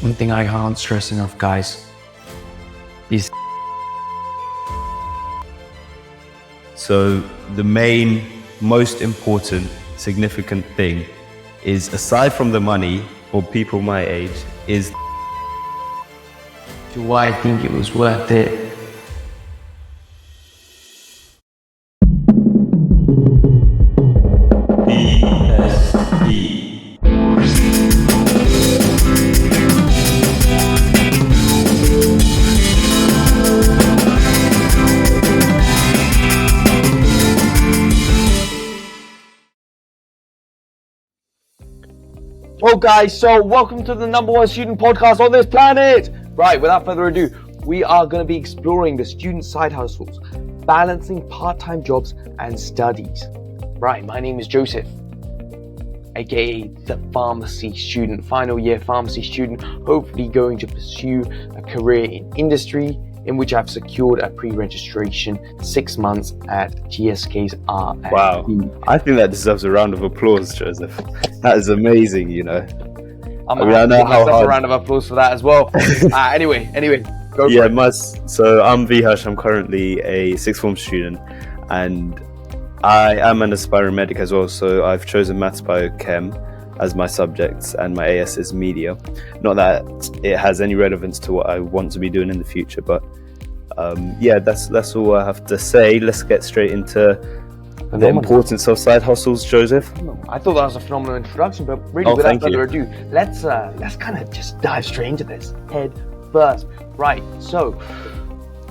One thing I can't stress enough, guys, is So the main, most important, significant thing is, aside from the money, for people my age, is to why I think it was worth it. bsp. Well guys, so welcome to the #1 student podcast on this planet. Right, without further ado, we are going to be exploring the student side hustles, balancing part-time jobs and studies. Right, my name is Joseph, aka the pharmacy student, final year pharmacy student, hopefully going to pursue a career in industry in which I've secured a pre-registration 6 months at GSK's R&D. Wow, I think that deserves a round of applause, Joseph. That is amazing, you know. I know how hard. A round of applause for that as well. Anyway, go for it. So I'm Vihash. I'm currently a sixth form student, and I am an aspiring medic as well. So I've chosen maths, biochem as my subjects, and my AS is media. Not that it has any relevance to what I want to be doing in the future, but yeah, that's all I have to say. Let's get straight into the importance of side hustles, Joseph. I thought that was a phenomenal introduction, but really, without further ado, let's kind of just dive straight into this head first. Right, so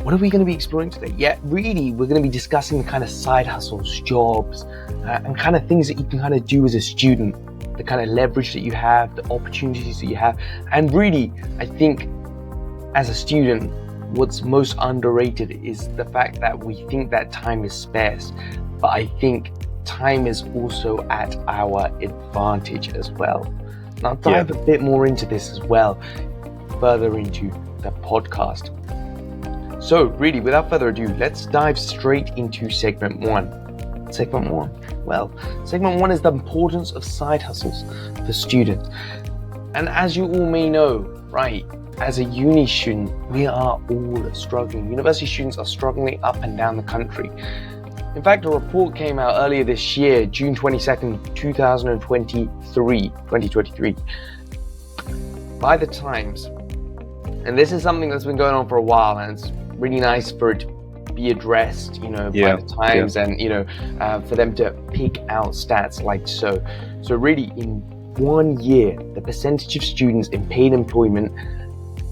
what are we going to be exploring today? Yeah, really, we're going to be discussing the kind of side hustles, jobs, and kind of things that you can kind of do as a student, the kind of leverage that you have, the opportunities that you have. And really, I think as a student, what's most underrated is the fact that we think that time is scarce, but I think time is also at our advantage as well. And I'll dive a bit more into this as well, further into the podcast. So really, without further ado, let's dive straight into segment one. Segment one is the importance of side hustles for students. And as you all may know, right, as a uni student, we are all struggling. University students are struggling up and down the country. In fact, a report came out earlier this year, June 22nd, 2023, by the Times. And this is something that's been going on for a while, and it's really nice for it to be addressed, by the Times, and for them to pick out stats like so. So really, in 1 year, the percentage of students in paid employment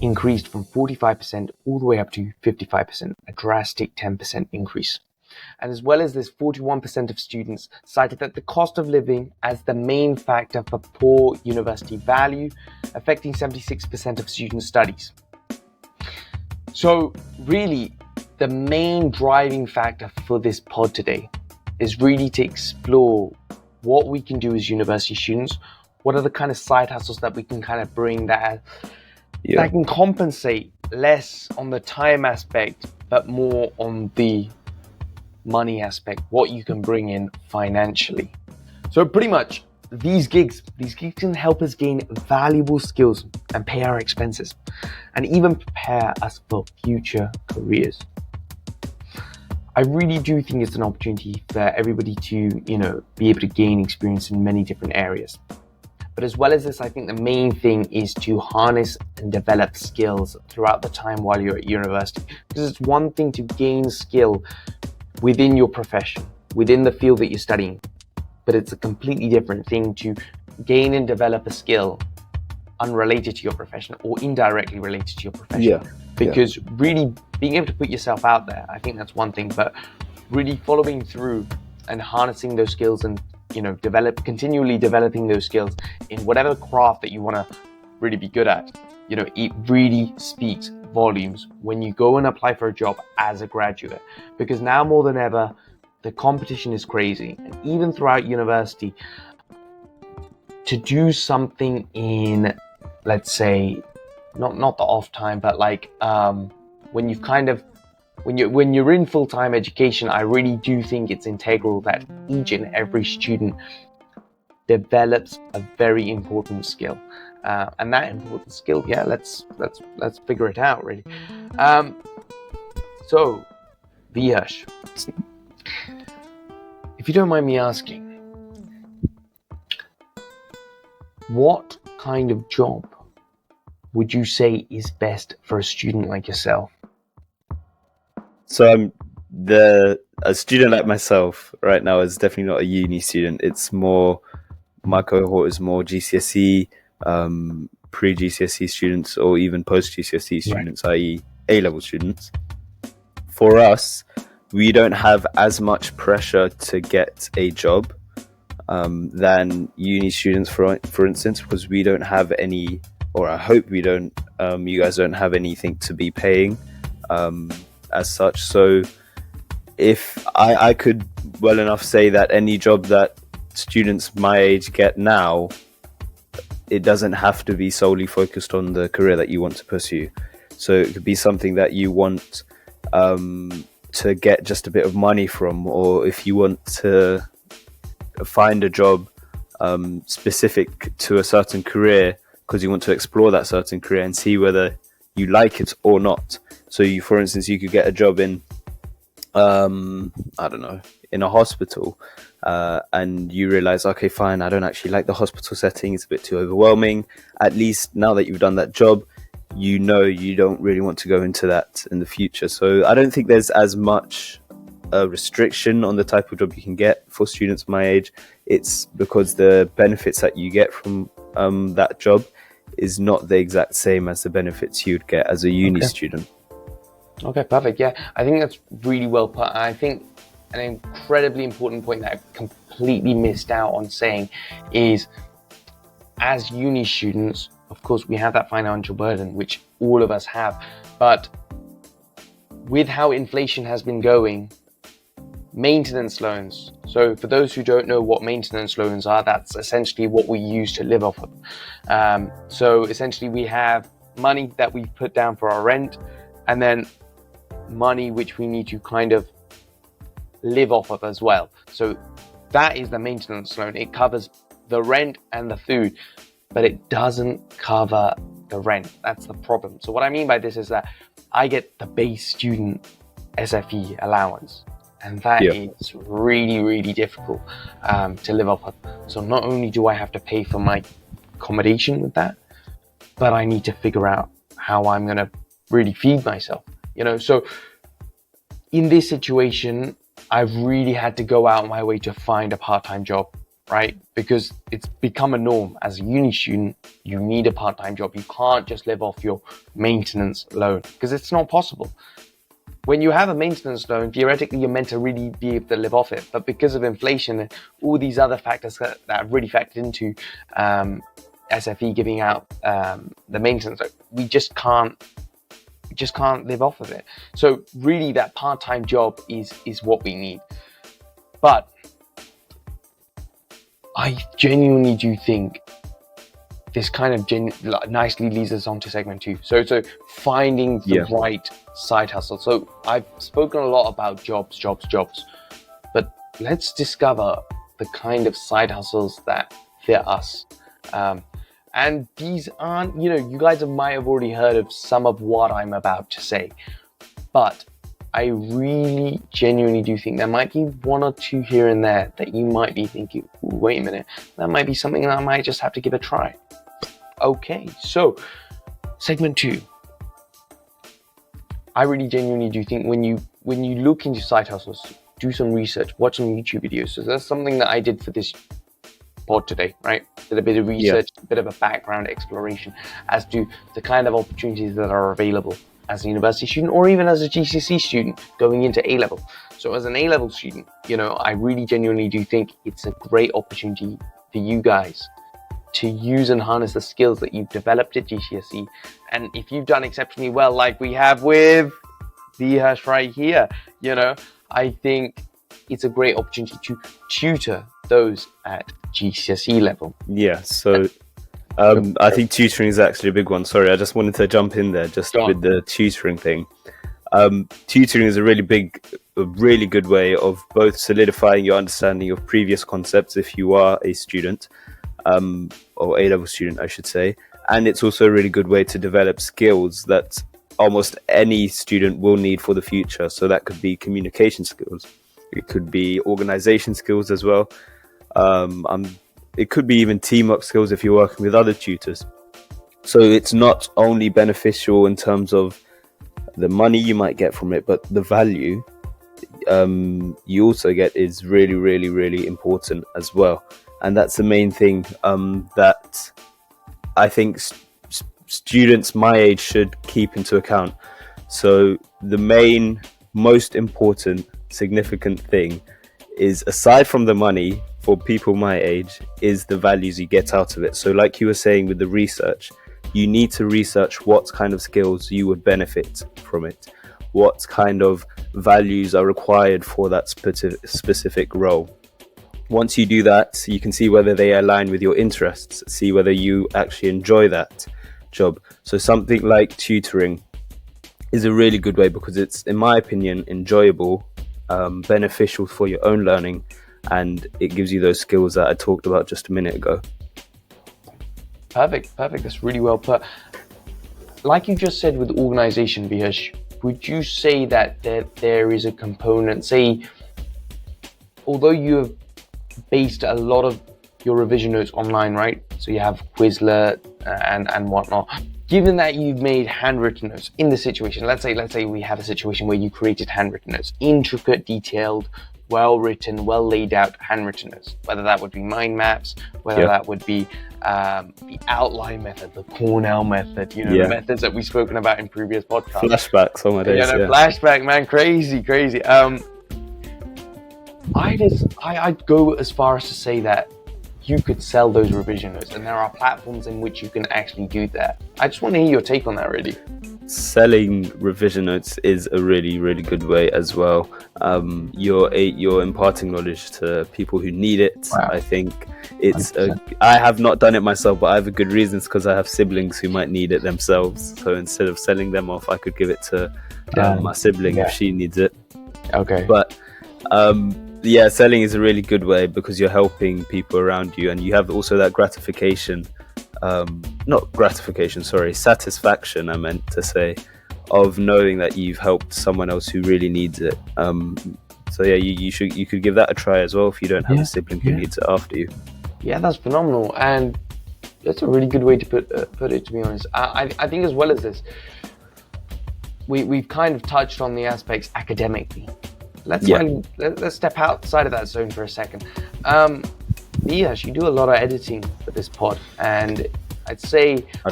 increased from 45% all the way up to 55%, a drastic 10% increase. And as well as this, 41% of students cited that the cost of living as the main factor for poor university value, affecting 76% of student studies. So really, the main driving factor for this pod today is really to explore what we can do as university students. What are the kind of side hustles that we can kind of bring that can compensate less on the time aspect, but more on the money aspect, what you can bring in financially. So pretty much these gigs can help us gain valuable skills and pay our expenses, and even prepare us for future careers. I really do think it's an opportunity for everybody to, be able to gain experience in many different areas. But as well as this, I think the main thing is to harness and develop skills throughout the time while you're at university. Because it's one thing to gain skill within your profession, within the field that you're studying, but it's a completely different thing to gain and develop a skill unrelated to your profession or indirectly related to your profession. Because really being able to put yourself out there, I think that's one thing, but really following through and harnessing those skills and continually developing those skills in whatever craft that you want to really be good at. It really speaks volumes when you go and apply for a job as a graduate, because now more than ever, the competition is crazy. And even throughout university, to do something in, let's say, not the off time, but like when you've when you're in full-time education, I really do think it's integral that each and every student develops a very important skill. And that important skill, let's figure it out, really. So, Viyash, if you don't mind me asking, what kind of job would you say is best for a student like yourself? So I'm a student like myself right now is definitely not a uni student. It's more, my cohort is more GCSE, pre-GCSE students, or even post-GCSE students, i.e. A-level students. For us, we don't have as much pressure to get a job than uni students, for instance, because we don't have any, or I hope we don't, you guys don't have anything to be paying as such. So if I could well enough say that any job that students my age get now, it doesn't have to be solely focused on the career that you want to pursue. So it could be something that you want to get just a bit of money from, or if you want to find a job specific to a certain career because you want to explore that certain career and see whether you like it or not. So you, for instance, you could get a job in I don't know, in a hospital, and you realize, okay, fine, I don't actually like the hospital setting, it's a bit too overwhelming. At least now that you've done that job, you know you don't really want to go into that in the future. So I don't think there's as much restriction on the type of job you can get for students my age. It's because the benefits that you get from that job is not the exact same as the benefits you'd get as a uni student. Okay, perfect. Yeah, I think that's really well put. I think an incredibly important point that I completely missed out on saying is, as uni students, of course, we have that financial burden, which all of us have. But with how inflation has been going, maintenance loans. So for those who don't know what maintenance loans are, that's essentially what we use to live off of. So essentially we have money that we put down for our rent, and then money which we need to kind of live off of as well. So that is the maintenance loan. It covers the rent and the food, but it doesn't cover the rent. That's the problem. So what I mean by this is that I get the base student SFE allowance, and that is really, really difficult to live off of. So not only do I have to pay for my accommodation with that, but I need to figure out how I'm going to really feed myself. You know, so in this situation, I've really had to go out of my way to find a part-time job, right? Because it's become a norm. As a uni student, you need a part-time job. You can't just live off your maintenance loan because it's not possible. When you have a maintenance loan, theoretically, you're meant to really be able to live off it. But because of inflation and all these other factors that have really factored into SFE giving out the maintenance, we just can't live off of it. So really that part-time job is what we need. But I genuinely do think this kind of nicely leads us on to segment 2. So finding the right side hustle. So I've spoken a lot about jobs, but let's discover the kind of side hustles that fit us. And these aren't, you guys might have already heard of some of what I'm about to say, but I really genuinely do think there might be one or two here and there that you might be thinking, wait a minute, that might be something that I might just have to give a try. Okay, so segment 2. I really genuinely do think when you look into side hustles, do some research, watch some YouTube videos. So that's something that I did for this pod today, right? Did a bit of research, a bit of a background exploration as to the kind of opportunities that are available as a university student or even as a GCSE student going into A-level. So as an A-level student, I really genuinely do think it's a great opportunity for you guys to use and harness the skills that you've developed at GCSE. And if you've done exceptionally well, like we have with Viyash right here, I think it's a great opportunity to tutor those at GCSE level. Yeah, so I think tutoring is actually a big one. Sorry, I just wanted to jump in there with the tutoring thing. Tutoring is a really big a really good way of both solidifying your understanding of previous concepts if you are a student, or A-level student, I should say. And it's also a really good way to develop skills that almost any student will need for the future. So that could be communication skills. It could be organization skills as well. It could be even teamwork skills if you're working with other tutors. So it's not only beneficial in terms of the money you might get from it, but the value you also get is really, really, really important as well. And that's the main thing that I think students my age should keep into account. So the most important, significant thing is, aside from the money, for people my age, is the values you get out of it. So like you were saying with the research, you need to research what kind of skills you would benefit from it, what kind of values are required for that specific role. Once you do that, you can see whether they align with your interests, see whether you actually enjoy that job. So something like tutoring is a really good way, because it's, in my opinion, enjoyable, beneficial for your own learning, and it gives you those skills that I talked about just a minute ago. Perfect. That's really well put. Like you just said with organization, Vihash, would you say that there is a component, say, although you have based a lot of your revision notes online, right? So you have Quizlet and whatnot. Given that you've made handwritten notes in the situation, let's say we have a situation where you created handwritten notes, intricate, detailed, well written, well laid out handwritten notes, whether that would be mind maps, whether that would be the outline method, the Cornell method, the methods that we've spoken about in previous podcasts. Flashbacks on my days. Flashback, man, crazy. I'd go as far as to say that you could sell those revision notes, and there are platforms in which you can actually do that. I just want to hear your take on that, really. Selling revision notes is a really, really good way as well. You're imparting knowledge to people who need it. Wow. I think I have not done it myself, but I have a good reasons, because I have siblings who might need it themselves. So instead of selling them off, I could give it to my sibling if she needs it. Okay. But selling is a really good way, because you're helping people around you, and you have also that satisfaction, I meant to say, of knowing that you've helped someone else who really needs it. You could give that a try as well if you don't have a sibling who needs it after you. Yeah, that's phenomenal, and that's a really good way to put it, to be honest. I think, as well as this, we've kind of touched on the aspects academically. Let's step outside of that zone for a second. Yes, you do a lot of editing for this pod, and I'd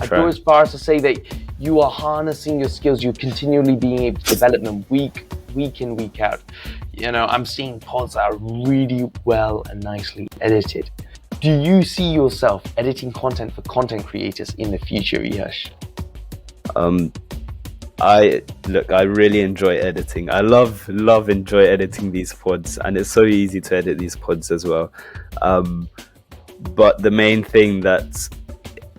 go as far as to say that you are harnessing your skills. You're continually being able to develop them week in, week out. I'm seeing pods that are really well and nicely edited. Do you see yourself editing content for content creators in the future, Yash? I really enjoy editing. I enjoy editing these pods, and it's so easy to edit these pods as well. But the main thing that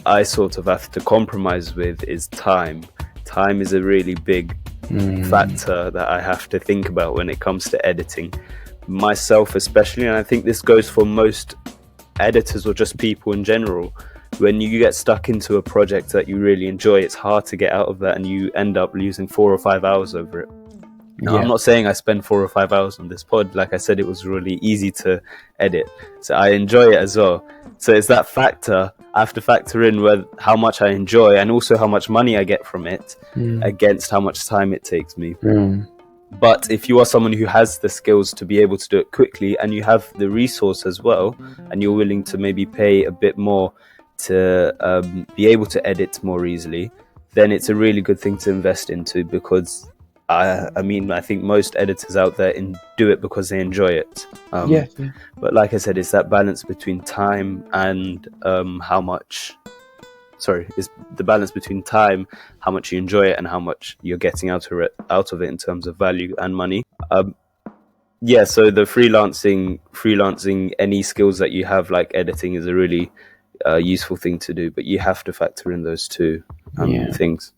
I sort of have to compromise with is time. Time is a really big factor that I have to think about when it comes to editing. Myself especially, and I think this goes for most editors or just people in general. When you get stuck into a project that you really enjoy, it's hard to get out of that, and you end up losing 4 or 5 hours over it. Now, I'm not saying I spend 4 or 5 hours on this pod. Like I said, it was really easy to edit, so I enjoy it as well. So it's that factor. I have to factor in how much I enjoy, and also how much money I get from it, against how much time it takes me. But if you are someone who has the skills to be able to do it quickly, and you have the resource as well, and you're willing to maybe pay a bit more to be able to edit more easily, then it's a really good thing to invest into, because I think most editors out there do it because they enjoy it. But like I said, it's that balance between time and it's the balance between time, how much you enjoy it, and how much you're getting out of it in terms of value and money. So the freelancing, any skills that you have, like editing, is a really useful thing to do, but you have to factor in those two things.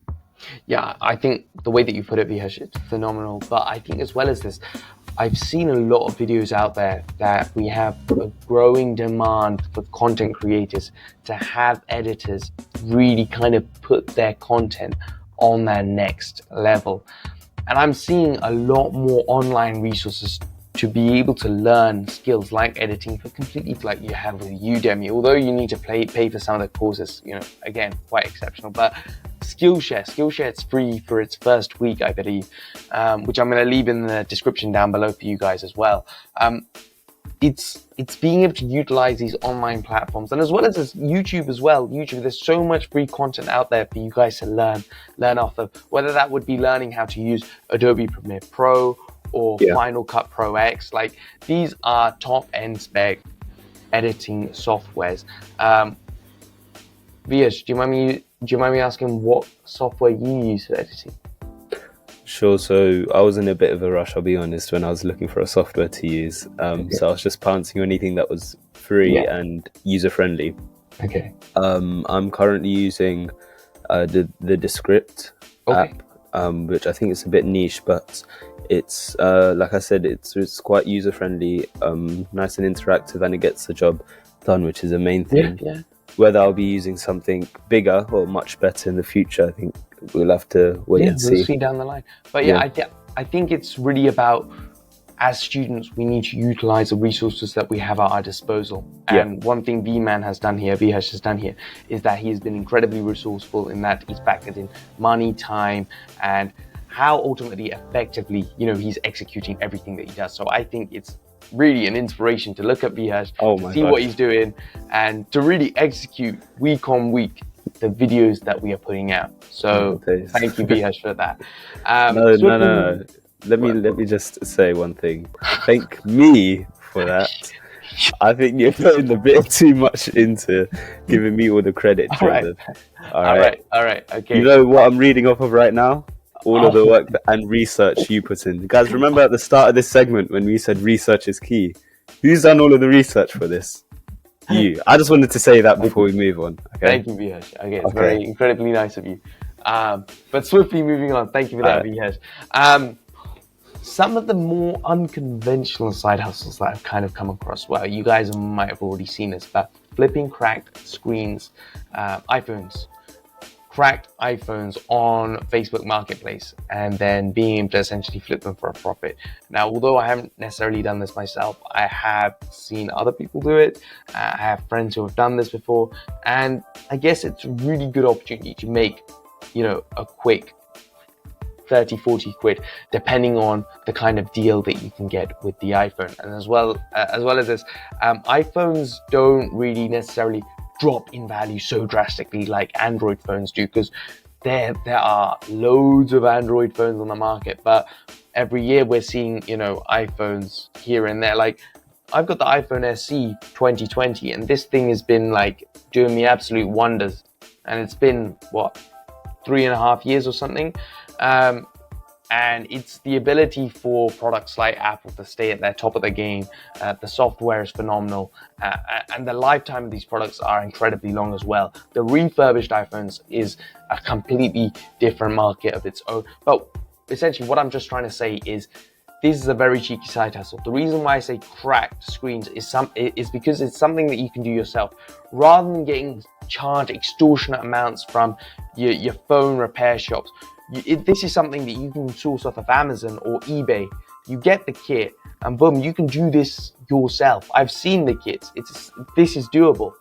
Yeah, I think the way that you put it, Vihesh, it's phenomenal. But I think as well as this, I've seen a lot of videos out there that we have a growing demand for content creators to have editors really kind of put their content on their next level. And I'm seeing a lot more online resources to be able to learn skills like editing for completely like you have with Udemy. Although you need to pay for some of the courses, again, quite exceptional. But Skillshare, it's free for its first week, I believe, which I'm going to leave in the description down below for you guys as well. It's being able to utilize these online platforms, and as well as this YouTube as well. YouTube, there's so much free content out there for you guys to learn off of, whether that would be learning how to use Adobe Premiere Pro or Final Cut Pro X. Like, these are top end spec editing softwares. Vias, do you mind me asking what software you use for editing? Sure. So I was in a bit of a rush, I'll be honest, when I was looking for a software to use. So I was just pouncing on anything that was free and user friendly. Okay. I'm currently using the Descript app, which I think is a bit niche, but it's like I said, it's quite user friendly, nice and interactive, and it gets the job done, which is the main thing. Yeah. Whether I'll be using something bigger or much better in the future, I think we'll have to wait and see. We'll see down the line. But I think it's really about, as students, we need to utilize the resources that we have at our disposal. And one thing Vihesh has done here, is that he has been incredibly resourceful in that he's factored in money, time, and how ultimately effectively, he's executing everything that he does. So I think it's really an inspiration to look at Vihesh, to see what he's doing, and to really execute week on week the videos that we are putting out. So thank you, Vihesh, for that. No. Let me just say one thing. Thank me for that. I think you're putting a bit too much into giving me all the credit, Jordan. All right. Okay. You know what I'm reading off of right now? All of the work and research you put in. Guys, remember at the start of this segment when we said research is key? Who's done all of the research for this? You. I just wanted to say that before we move on. Okay. Thank you, Vihesh. Okay, it's very incredibly nice of you. But swiftly moving on. Thank you for that, Vihesh. Some of the more unconventional side hustles that I've kind of come across, well, you guys might have already seen this, but flipping cracked screens, cracked iPhones on Facebook Marketplace, and then being able to essentially flip them for a profit. Now, although I haven't necessarily done this myself, I have seen other people do it. I have friends who have done this before, and I guess it's a really good opportunity to make, a quick 30, 40 quid, depending on the kind of deal that you can get with the iPhone. And as well as this, iPhones don't really necessarily drop in value so drastically like Android phones do, because there are loads of Android phones on the market, but every year we're seeing iPhones here and there. Like, I've got the iPhone SE 2020, and this thing has been like doing me absolute wonders, and it's been 3.5 years or something. And it's the ability for products like Apple to stay at their top of the game. The software is phenomenal, and the lifetime of these products are incredibly long as well. The refurbished iPhones is a completely different market of its own. But essentially what I'm just trying to say is, this is a very cheeky side hustle. The reason why I say cracked screens is because it's something that you can do yourself, rather than getting charged extortionate amounts from your phone repair shops. This is something that you can source off of Amazon or eBay. You get the kit, and boom, you can do this yourself. I've seen the kits. This is doable,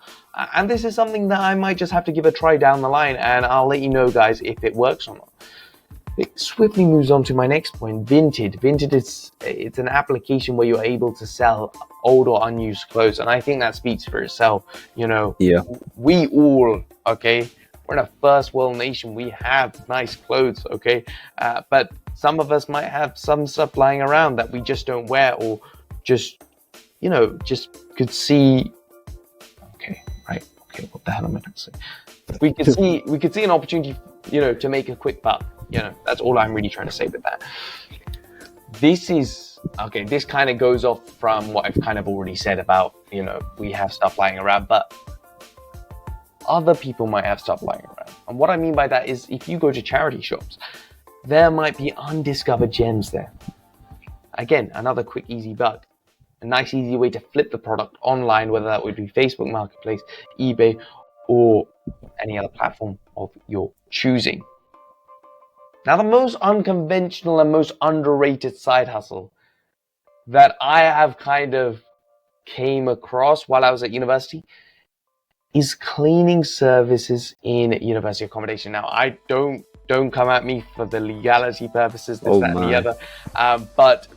and this is something that I might just have to give a try down the line, and I'll let you know, guys, if it works or not. It swiftly moves on to my next point. Vinted. Vinted it's an application where you're able to sell old or unused clothes, and I think that speaks for itself. We all, we're in a first world nation. We have nice clothes, but some of us might have some stuff lying around that we just don't wear, or just could see. What the hell am I going to say? We could see an opportunity, to make a quick buck. That's all I'm really trying to say with that. This kind of goes off from what I've kind of already said about, we have stuff lying around, but other people might have stuff lying around. And what I mean by that is if you go to charity shops, there might be undiscovered gems there. Again, another quick, easy bug. A nice, easy way to flip the product online, whether that would be Facebook Marketplace, eBay, or any other platform of your choosing. Now, the most unconventional and most underrated side hustle that I have kind of came across while I was at university is cleaning services in university accommodation. Now, I don't come at me for the legality purposes, this, that, and the other. But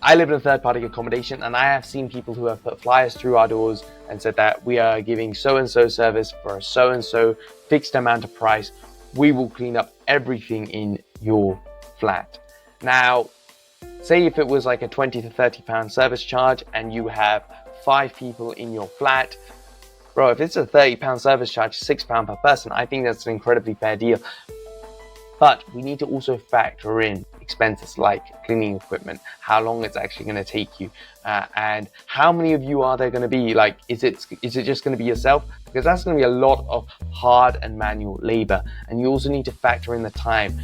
I live in a third-party accommodation, and I have seen people who have put flyers through our doors and said that we are giving so-and-so service for a so-and-so fixed amount of price. We will clean up everything in your flat. Now, say if it was like a 20 to 30 pound service charge and you have 5 people in your flat, bro, if it's a 30 pound service charge, £6 per person, I think that's an incredibly fair deal. But we need to also factor in expenses like cleaning equipment, how long it's actually going to take you, and how many of you are there going to be? Like, is it just going to be yourself? Because that's going to be a lot of hard and manual labor, and you also need to factor in the time.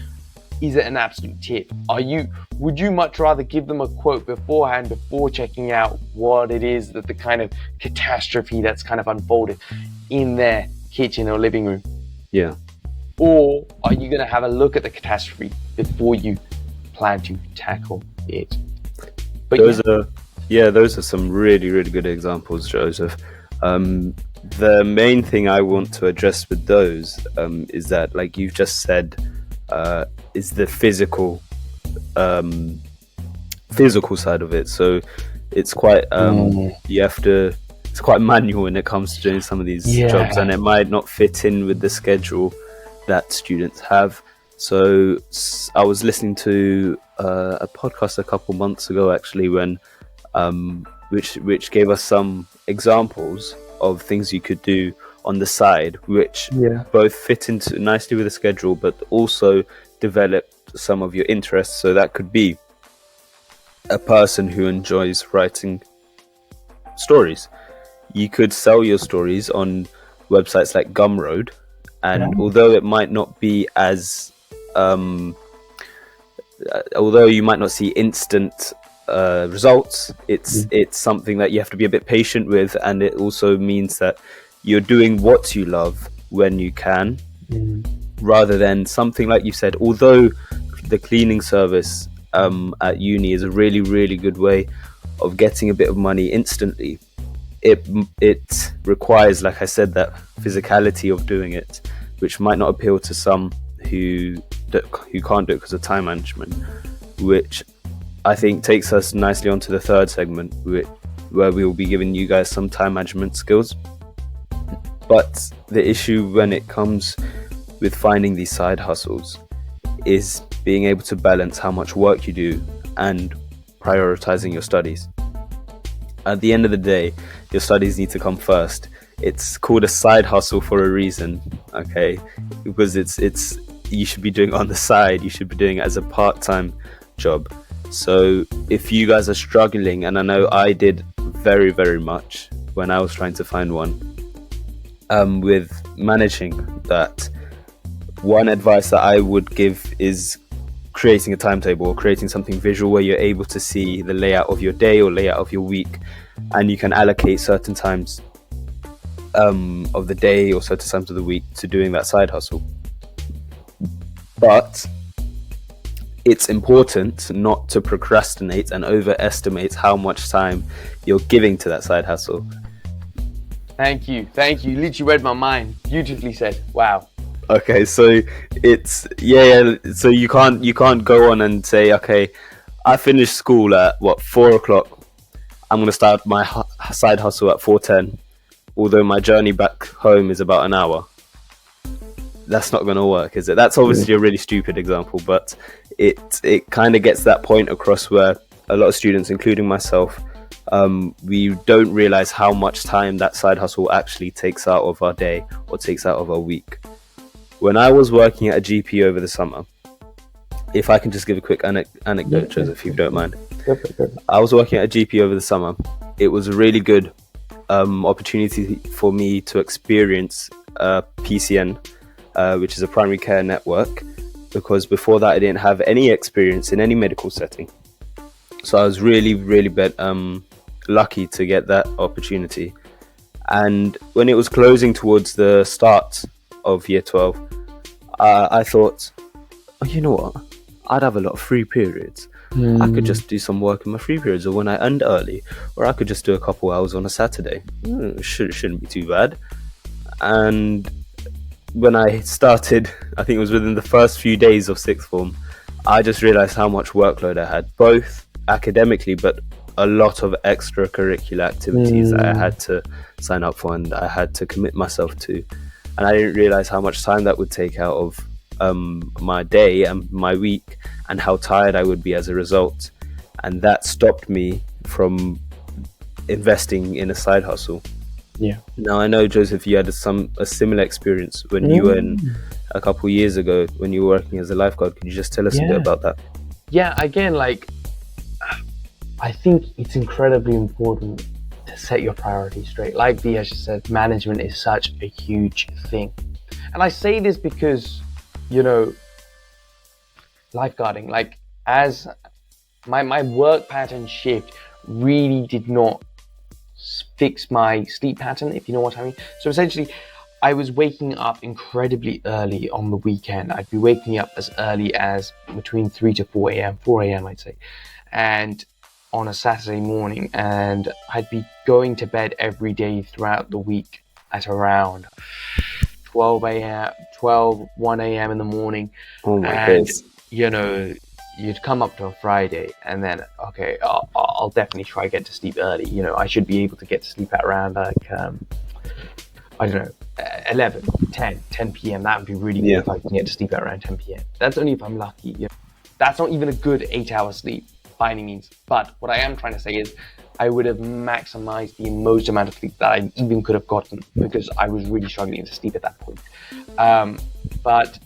Is it an absolute tip? Would you much rather give them a quote beforehand before checking out what it is that the kind of catastrophe that's kind of unfolded in their kitchen or living room? Yeah. Or are you going to have a look at the catastrophe before you plan to tackle it? But those are some really, really good examples, Joseph. The main thing I want to address with those is that, like you've just said, is the physical side of it. So it's quite it's quite manual when it comes to doing some of these jobs, and it might not fit in with the schedule that students have. So I was listening to a podcast a couple months ago, actually, when which gave us some examples of things you could do on the side, which both fit into nicely with the schedule, but also develop some of your interests. So that could be a person who enjoys writing stories. You could sell your stories on websites like Gumroad, and although it might not be as although you might not see instant results, it's something that you have to be a bit patient with, and it also means that you're doing what you love when you can, rather than something like you said. Although the cleaning service at uni is a really, really good way of getting a bit of money instantly, it requires, like I said, that physicality of doing it, which might not appeal to some who can't do it because of time management, which I think takes us nicely onto the third segment, where we will be giving you guys some time management skills. But the issue when it comes with finding these side hustles is being able to balance how much work you do and prioritizing your studies. At the end of the day, your studies need to come first. It's called a side hustle for a reason, okay? Because it's you should be doing it on the side. You should be doing it as a part-time job. So if you guys are struggling, and I know I did very, very much when I was trying to find one, with managing that, one advice that I would give is creating a timetable or creating something visual where you're able to see the layout of your day or layout of your week, and you can allocate certain times of the day or certain times of the week to doing that side hustle. But it's important not to procrastinate and overestimate how much time you're giving to that side hustle. Thank you. You literally read my mind. Beautifully said. Wow. Okay, so it's so you can't go on and say, okay, I finished school at 4:00. I'm gonna start my side hustle at 4:10, although my journey back home is about an hour. That's not gonna work, is it? That's obviously a really stupid example, but it kind of gets that point across where a lot of students, including myself, we don't realize how much time that side hustle actually takes out of our day or takes out of our week. When I was working at a GP over the summer, if I can just give a quick anecdote, Joseph, if you don't mind. I was working at a GP over the summer. It was a really good opportunity for me to experience PCN, which is a primary care network, because before that I didn't have any experience in any medical setting. So I was really, really lucky to get that opportunity. And when it was closing towards the start of year 12, I thought, oh, you know what? I'd have a lot of free periods. I could just do some work in my free periods, or when I end early, or I could just do a couple hours on a Saturday. Shouldn't be too bad. And when I started, I think it was within the first few days of sixth form, I just realised how much workload I had, both academically, but a lot of extracurricular activities that I had to sign up for and I had to commit myself to. And I didn't realise how much time that would take out of my day and my week, and how tired I would be as a result. And that stopped me from investing in a side hustle. Yeah. Now I know, Joseph, you had a similar experience when you were in a couple of years ago when you were working as a lifeguard. Could you just tell us a bit about that? Yeah, again, like, I think it's incredibly important to set your priorities straight. Like Diaz just said, management is such a huge thing. And I say this because, you know, lifeguarding, like, as my work pattern shift really did not fix my sleep pattern, if you know what I mean. So essentially, I was waking up incredibly early on the weekend. I'd be waking up as early as between 3 to 4 a.m., 4 a.m. I'd say, and on a Saturday morning, and I'd be going to bed every day throughout the week at around 1 a.m. in the morning. Oh my and days. you know, you'd come up to a Friday, and then okay, I'll definitely try to get to sleep early. You know, I should be able to get to sleep at around like I don't know, 11, 10 p.m. That would be really good if I can get to sleep at around 10 p.m. That's only if I'm lucky. You know? That's not even a good 8-hour sleep by any means. But what I am trying to say is I would have maximized the most amount of sleep that I even could have gotten, because I was really struggling to sleep at that point. But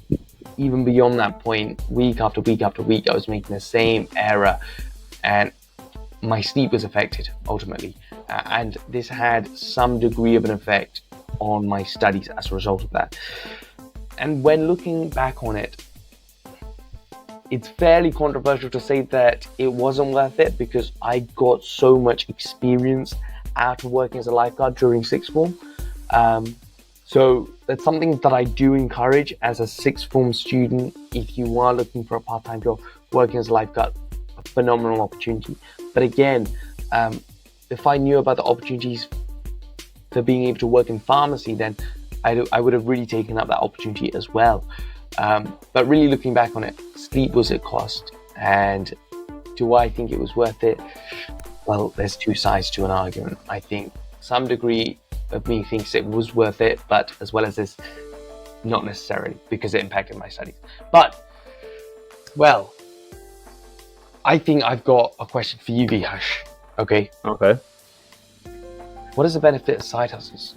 even beyond that point, week after week after week, I was making the same error, and my sleep was affected ultimately. And this had some degree of an effect on my studies as a result of that. And when looking back on it, it's fairly controversial to say that it wasn't worth it, because I got so much experience out of working as a lifeguard during sixth form. So that's something that I do encourage as a sixth form student. If you are looking for a part-time job, working as a lifeguard, a phenomenal opportunity. But again, if I knew about the opportunities for being able to work in pharmacy, then I would have really taken up that opportunity as well. But really looking back on it, sleep was a cost. And do I think it was worth it? Well, there's two sides to an argument. I think some degree of me thinks it was worth it, but as well as this, not necessarily, because it impacted my studies. But, well, I think I've got a question for you, Vihash. Okay? Okay. What is the benefit of side hustles?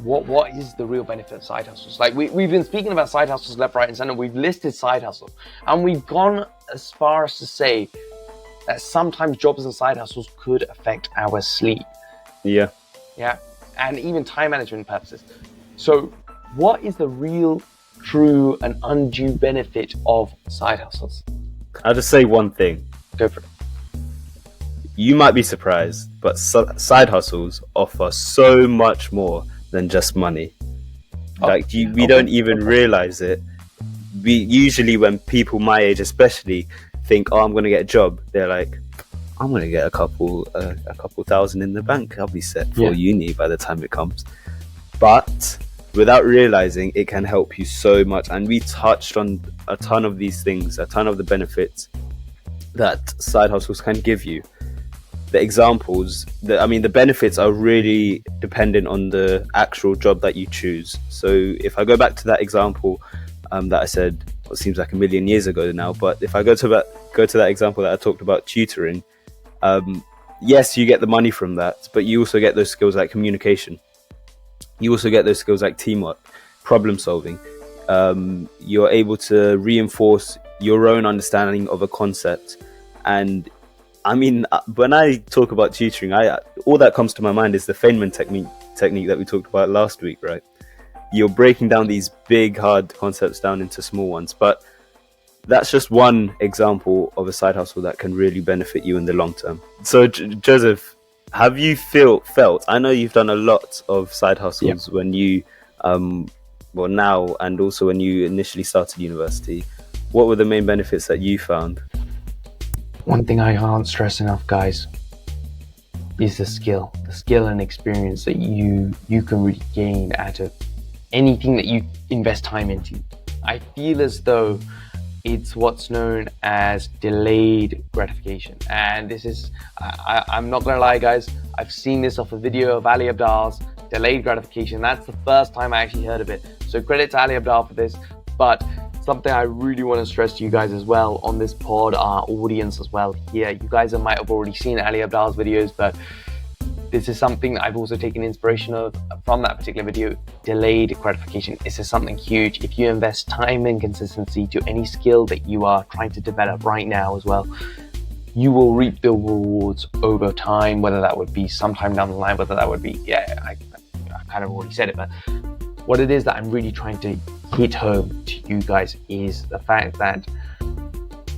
What is the real benefit of side hustles? Like, we've been speaking about side hustles left, right, and center. We've listed side hustle, and we've gone as far as to say that sometimes jobs and side hustles could affect our sleep. Yeah. Yeah. And even time management purposes. So what is the real, true, and undue benefit of side hustles? I'll just say one thing. Go for it. You might be surprised, but side hustles offer so much more than just money. We don't even realize it. We usually, when people my age especially think, oh, I'm going to get a job, they're like, I'm going to get a couple thousand in the bank. I'll be set for uni by the time it comes. But without realizing, it can help you so much. And we touched on a ton of these things, a ton of the benefits that side hustles can give you. The examples, the benefits are really dependent on the actual job that you choose. So if I go back to that example that I said, it seems like a million years ago now, but if I go to that example that I talked about, tutoring, yes, you get the money from that, but you also get those skills like communication. You also get those skills like teamwork, problem solving. You're able to reinforce your own understanding of a concept. And I mean, when I talk about tutoring, all that comes to my mind is the Feynman technique that we talked about last week, right? you're breaking down these big, hard concepts down into small ones. But that's just one example of a side hustle that can really benefit you in the long term. So, Joseph, have you felt? I know you've done a lot of side hustles when you, now, and also when you initially started university. What were the main benefits that you found? One thing I can't stress enough, guys, is the skill and experience that you can really gain out of anything that you invest time into. I feel as though it's what's known as delayed gratification. And this is, I'm not gonna lie, guys, I've seen this off a video of Ali Abdaal's delayed gratification. That's the first time I actually heard of it. So credit to Ali Abdaal for this. But something I really want to stress to you guys as well on this pod, our audience as well here. You guys might have already seen Ali Abdaal's videos, but this is something that I've also taken inspiration of from that particular video. Delayed gratification. This is something huge. If you invest time and consistency to any skill that you are trying to develop right now as well, you will reap the rewards over time, whether that would be sometime down the line, whether that would be, I kind of already said it, but what it is that I'm really trying to hit home to you guys is the fact that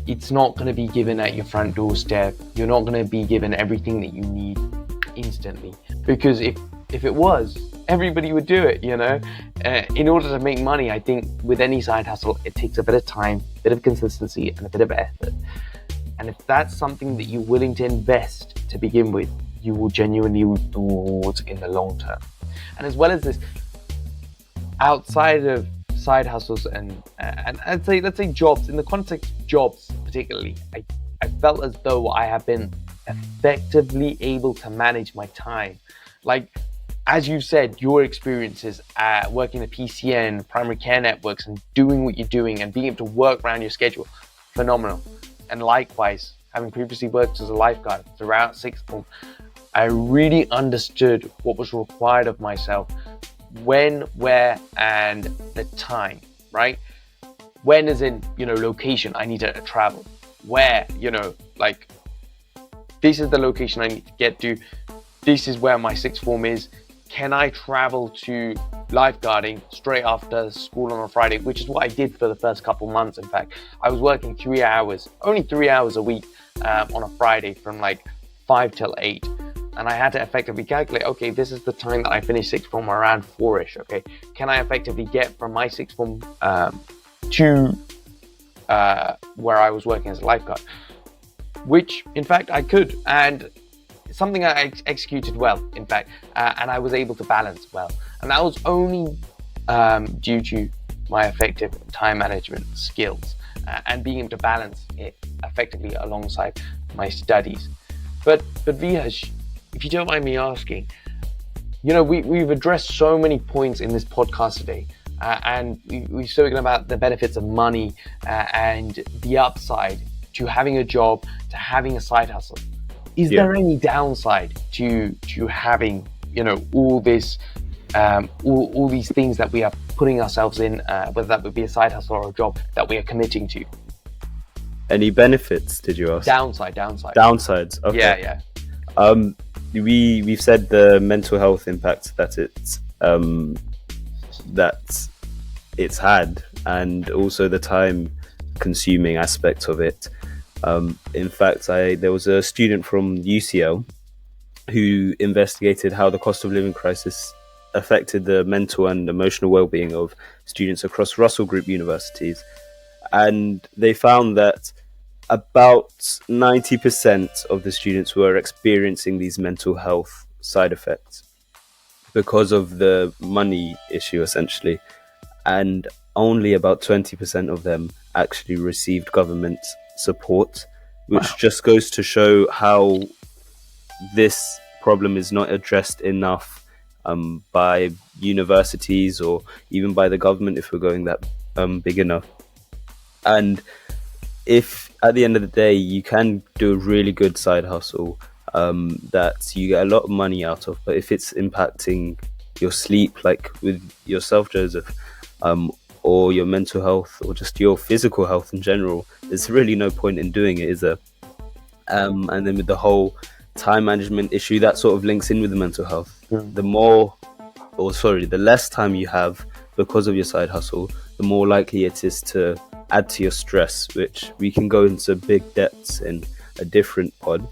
it's not going to be given at your front doorstep. You're not going to be given everything that you need instantly, because if it was, everybody would do it, you know. In order to make money, I think with any side hustle, it takes a bit of time, a bit of consistency, and a bit of effort. And if that's something that you're willing to invest to begin with, you will genuinely reap the rewards in the long term. And as well as this, outside of side hustles and let's say jobs, in the context of jobs particularly, I felt as though I have been effectively able to manage my time. Like, as you said, your experiences at working at PCN, primary care networks, and doing what you're doing and being able to work around your schedule, phenomenal. And likewise, having previously worked as a lifeguard throughout sixth form, I really understood what was required of myself, when, where, and the time, right? When as in, location, I need to travel. Where, like, this is the location I need to get to. This is where my sixth form is. Can I travel to lifeguarding straight after school on a Friday? Which is what I did for the first couple months. In fact, I was working only 3 hours a week on a Friday from like 5 till 8. And I had to effectively calculate, okay, this is the time that I finished sixth form around 4-ish, okay? Can I effectively get from my sixth form to where I was working as a lifeguard? Which, in fact, I could. And something I executed well, in fact, and I was able to balance well. And that was only due to my effective time management skills and being able to balance it effectively alongside my studies. But Vihash, if you don't mind me asking, we've addressed so many points in this podcast today, and we've spoken about the benefits of money and the upside to having a job, to having a side hustle. Is there any downside to having, all this, all these things that we are putting ourselves in, whether that would be a side hustle or a job that we are committing to? Any benefits, did you ask? Downside. Downsides, okay. Yeah. We've said the mental health impact that it's had, and also the time consuming aspect of it. In fact, there was a student from UCL who investigated how the cost of living crisis affected the mental and emotional well-being of students across Russell Group universities, and they found that about 90% of the students were experiencing these mental health side effects because of the money issue, essentially, and only about 20% of them actually received government support, which just goes to show how this problem is not addressed enough by universities or even by the government, if we're going that big enough. And if at the end of the day you can do a really good side hustle that you get a lot of money out of, but if it's impacting your sleep, like with yourself, Joseph, or your mental health, or just your physical health in general, there's really no point in doing it, is there? And then with the whole time management issue, that sort of links in with the mental health. The less time you have, because of your side hustle, the more likely it is to add to your stress, which we can go into big depths in a different pod.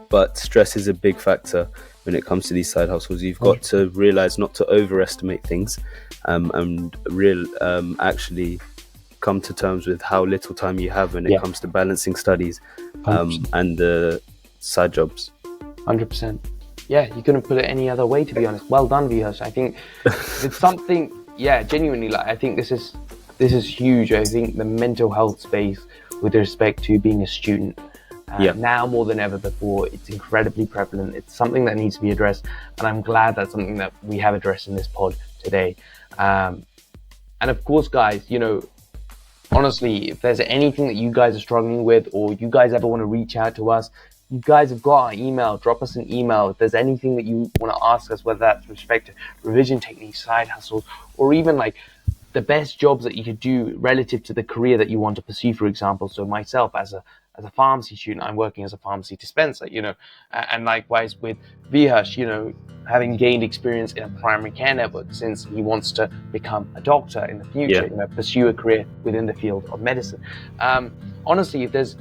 But stress is a big factor when it comes to these side hustles. You've got to realize not to overestimate things, and actually come to terms with how little time you have when it comes to balancing studies and the side jobs. 100%. Yeah, you couldn't put it any other way, to be honest. Well done, Vihash. I think it's something, genuinely, like, I think this is huge. I think the mental health space with respect to being a student, now more than ever before, it's incredibly prevalent. It's something that needs to be addressed, and I'm glad that's something that we have addressed in this pod today. And of course, guys, honestly, if there's anything that you guys are struggling with, or you guys ever want to reach out to us, you guys have got our email. Drop us an email. If there's anything that you want to ask us, whether that's with respect to revision techniques, side hustles, or even like the best jobs that you could do relative to the career that you want to pursue, for example. So myself, as a pharmacy student, I'm working as a pharmacy dispenser, and likewise with Vihash, having gained experience in a primary care network since he wants to become a doctor in the future, pursue a career within the field of medicine. Honestly, if there's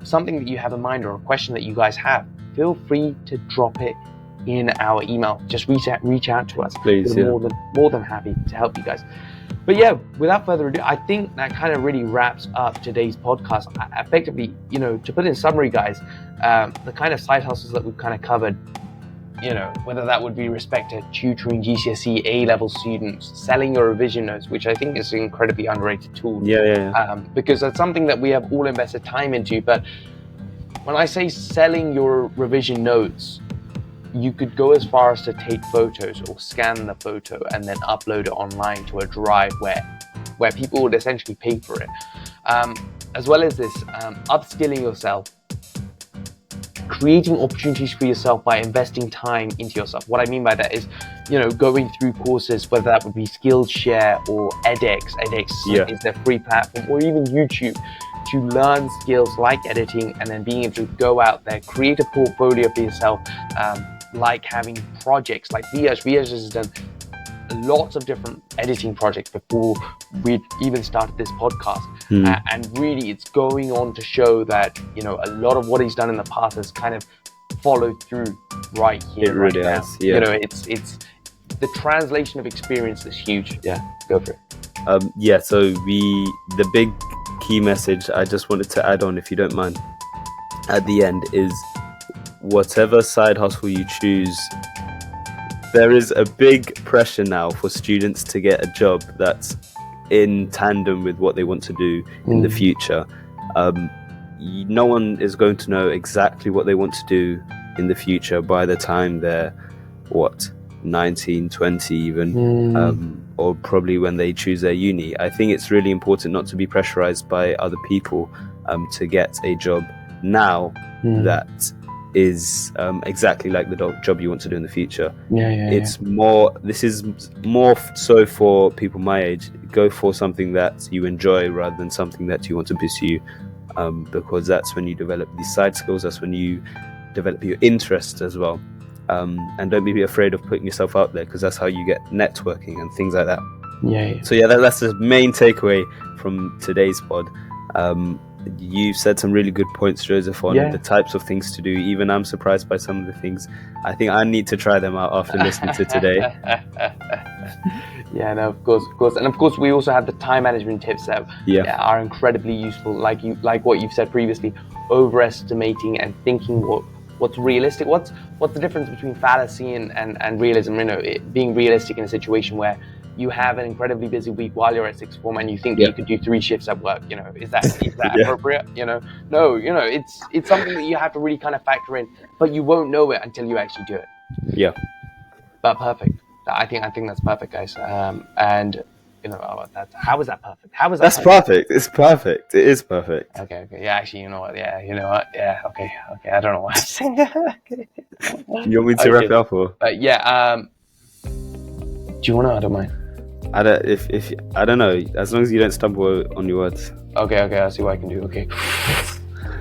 something that you have in mind or a question that you guys have, feel free to drop it in our email. Just reach out to us. Please, We're more than happy to help you guys. But yeah, without further ado, I think that kind of really wraps up today's podcast. Effectively, to put in summary, guys, the kind of side hustles that we've kind of covered, whether that would be respect to tutoring GCSE A-level students, selling your revision notes, which I think is an incredibly underrated tool. Because that's something that we have all invested time into. But when I say selling your revision notes, you could go as far as to take photos or scan the photo and then upload it online to a drive where people would essentially pay for it. As well as this, upskilling yourself, creating opportunities for yourself by investing time into yourself. What I mean by that is, going through courses, whether that would be Skillshare or edX. edX is their free platform, or even YouTube, to learn skills like editing, and then being able to go out there, create a portfolio for yourself, like having projects like Vihash. Vihash has done lots of different editing projects before we even started this podcast. And really, it's going on to show that, a lot of what he's done in the past has kind of followed through right here. It really right has, now. It's the translation of experience is huge. Yeah, go for it. So the big key message I just wanted to add on, if you don't mind, at the end is, whatever side hustle you choose, there is a big pressure now for students to get a job that's in tandem with what they want to do in the future. No one is going to know exactly what they want to do in the future by the time they're 19, 20 even, or probably when they choose their uni. I think it's really important not to be pressurized by other people to get a job now that is exactly like the job you want to do in the future. This is more so for people my age. Go for something that you enjoy rather than something that you want to pursue, because that's when you develop these side skills, that's when you develop your interest as well. And don't be afraid of putting yourself out there, because that's how you get networking and things like that. So that's the main takeaway from today's pod. You said some really good points, Joseph, on the types of things to do. Even I'm surprised by some of the things. I think I need to try them out after listening to today. Of course. And of course, we also have the time management tips that are incredibly useful. Like what you've said previously, overestimating and thinking what's realistic. What's the difference between fallacy and realism? Being realistic in a situation where you have an incredibly busy week while you're at sixth form and you think that you could do 3 shifts at work. Is that appropriate? No. It's something that you have to really kind of factor in, but you won't know it until you actually do it. But perfect. I think that's perfect, guys. And how was that perfect? That's perfect. It's perfect. It is perfect. Okay. Yeah, actually, you know what? Yeah. Okay. I don't know why I'm saying that. You want me to wrap it up, or? Do you want to? I don't mind. I don't know. As long as you don't stumble on your words. Okay. I'll see what I can do. Okay.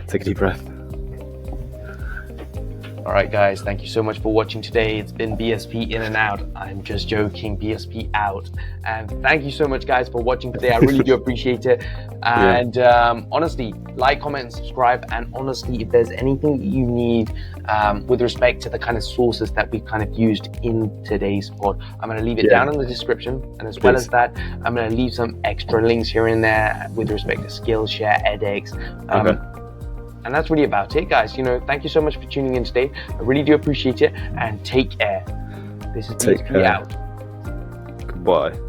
Take a deep breath. All right, guys, thank you so much for watching today. It's been BSP in and out. I'm just joking, BSP out. And thank you so much, guys, for watching today. I really do appreciate it. And honestly, like, comment, and subscribe. And honestly, if there's anything that you need with respect to the kind of sources that we kind of used in today's pod, I'm going to leave it down in the description. And as well as that, I'm going to leave some extra links here and there with respect to Skillshare, edX. And that's really about it, guys. Thank you so much for tuning in today. I really do appreciate it, and take care. This is BSP out. Goodbye.